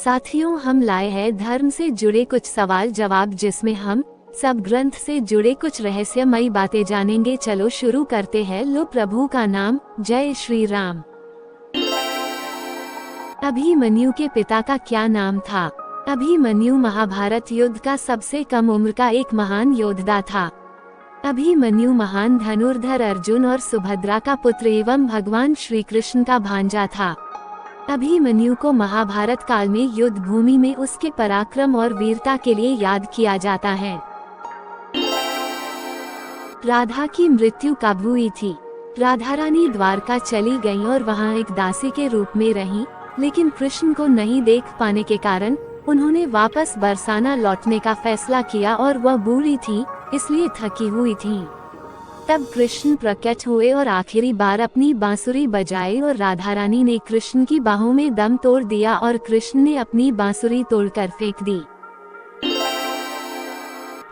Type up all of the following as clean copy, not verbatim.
साथियों, हम लाए हैं धर्म से जुड़े कुछ सवाल जवाब, जिसमें हम सब ग्रंथ से जुड़े कुछ रहस्यमयी बातें जानेंगे। चलो शुरू करते हैं। लो प्रभु का नाम। जय श्री राम। अभिमन्यु के पिता का क्या नाम था? अभिमन्यु महाभारत युद्ध का सबसे कम उम्र का एक महान योद्धा था। अभिमन्यु महान धनुर्धर अर्जुन और सुभद्रा का पुत्र एवं भगवान श्री कृष्ण का भांजा था। अभिमन्यु को महाभारत काल में युद्ध भूमि में उसके पराक्रम और वीरता के लिए याद किया जाता है। राधा की मृत्यु कब हुई थी? राधा रानी द्वारका चली गईं और वहां एक दासी के रूप में रहीं, लेकिन कृष्ण को नहीं देख पाने के कारण उन्होंने वापस बरसाना लौटने का फैसला किया और वह बूढ़ी थी, इसलिए थकी हुई थी। तब कृष्ण प्रकट हुए और आखिरी बार अपनी बांसुरी बजाई और राधा रानी ने कृष्ण की बाहों में दम तोड़ दिया और कृष्ण ने अपनी बांसुरी तोड़कर फेंक दी।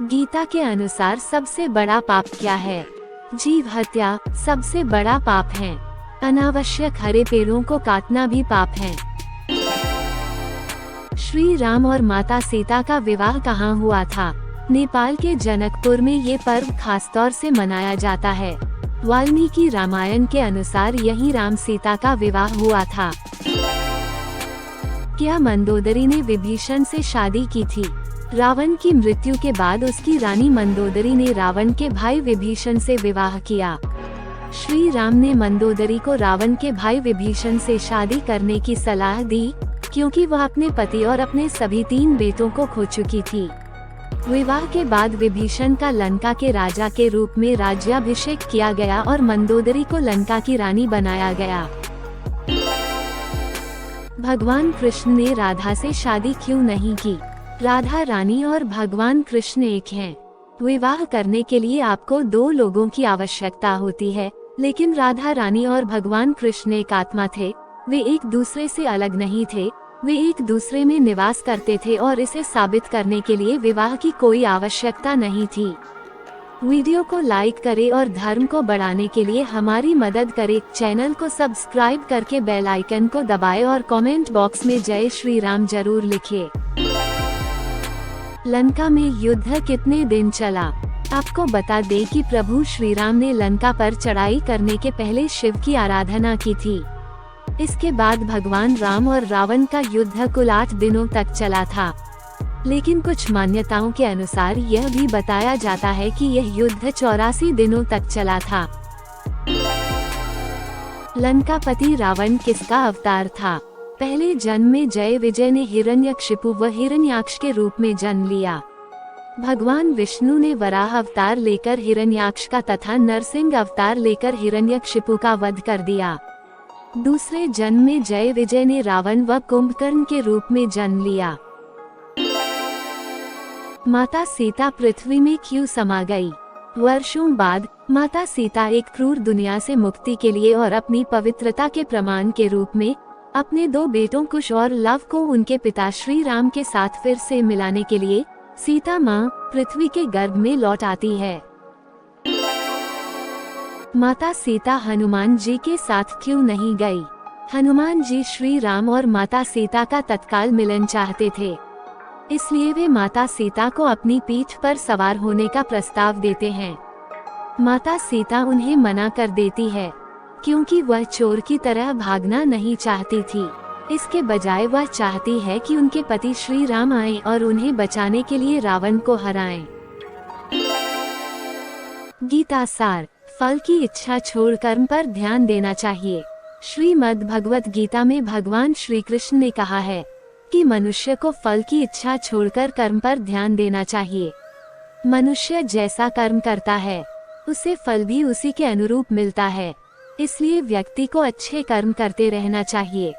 गीता के अनुसार सबसे बड़ा पाप क्या है? जीव हत्या सबसे बड़ा पाप है। अनावश्यक हरे पेड़ों को काटना भी पाप है। श्री राम और माता सीता का विवाह कहाँ हुआ था? नेपाल के जनकपुर में ये पर्व खासतौर से मनाया जाता है। वाल्मीकि रामायण के अनुसार यहीं राम सीता का विवाह हुआ था। क्या मंदोदरी ने विभीषण से शादी की थी? रावण की मृत्यु के बाद उसकी रानी मंदोदरी ने रावण के भाई विभीषण से विवाह किया। श्री राम ने मंदोदरी को रावण के भाई विभीषण से शादी करने की सलाह दी, क्योंकि वह अपने पति और अपने सभी 3 बेटों को खो चुकी थी। विवाह के बाद विभीषण का लंका के राजा के रूप में राज्याभिषेक किया गया और मंदोदरी को लंका की रानी बनाया गया। भगवान कृष्ण ने राधा से शादी क्यों नहीं की? राधा रानी और भगवान कृष्ण एक हैं। विवाह करने के लिए आपको 2 लोगों की आवश्यकता होती है, लेकिन राधा रानी और भगवान कृष्ण एक आत्मा थे। वे एक दूसरे से अलग नहीं थे, वे एक दूसरे में निवास करते थे और इसे साबित करने के लिए विवाह की कोई आवश्यकता नहीं थी। वीडियो को लाइक करें और धर्म को बढ़ाने के लिए हमारी मदद करें। चैनल को सब्सक्राइब करके बेल आइकन को दबाएं और कमेंट बॉक्स में जय श्री राम जरूर लिखें। लंका में युद्ध कितने दिन चला? आपको बता दें कि प्रभु श्री राम ने लंका पर चढ़ाई करने के पहले शिव की आराधना की थी। इसके बाद भगवान राम और रावण का युद्ध कुल 8 दिनों तक चला था, लेकिन कुछ मान्यताओं के अनुसार यह भी बताया जाता है कि यह युद्ध 84 दिनों तक चला था। लंकापति रावण किसका अवतार था? पहले जन्म में जय विजय ने हिरण्यकशिपु व हिरण्याक्ष के रूप में जन्म लिया। भगवान विष्णु ने वराह अवतार लेकर हिरण्याक्ष का तथा नरसिंह अवतार लेकर हिरण्यकशिपु का वध कर दिया। दूसरे जन्म में जय विजय ने रावण व कुंभकर्ण के रूप में जन्म लिया। माता सीता पृथ्वी में क्यों समा गई? वर्षों बाद माता सीता एक क्रूर दुनिया से मुक्ति के लिए और अपनी पवित्रता के प्रमाण के रूप में अपने 2 बेटों कुश और लव को उनके पिता श्री राम के साथ फिर से मिलाने के लिए सीता माँ पृथ्वी के गर्भ में लौट आती है। माता सीता हनुमान जी के साथ क्यों नहीं गई? हनुमान जी श्री राम और माता सीता का तत्काल मिलन चाहते थे, इसलिए वे माता सीता को अपनी पीठ पर सवार होने का प्रस्ताव देते हैं। माता सीता उन्हें मना कर देती है, क्योंकि वह चोर की तरह भागना नहीं चाहती थी। इसके बजाय वह चाहती है कि उनके पति श्री राम आएं और उन्हें बचाने के लिए रावण को हराएं। गीता सार: फल की इच्छा छोड़ कर्म पर ध्यान देना चाहिए। श्रीमद् भगवत गीता में भगवान श्री कृष्ण ने कहा है कि मनुष्य को फल की इच्छा छोड़कर कर्म पर ध्यान देना चाहिए। मनुष्य जैसा कर्म करता है, उसे फल भी उसी के अनुरूप मिलता है, इसलिए व्यक्ति को अच्छे कर्म करते रहना चाहिए।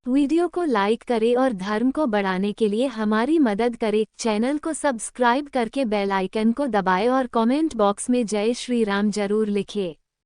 वीडियो को लाइक करें और धर्म को बढ़ाने के लिए हमारी मदद करें। चैनल को सब्सक्राइब करके बेल आइकन को दबाएं और कमेंट बॉक्स में जय श्री राम जरूर लिखें।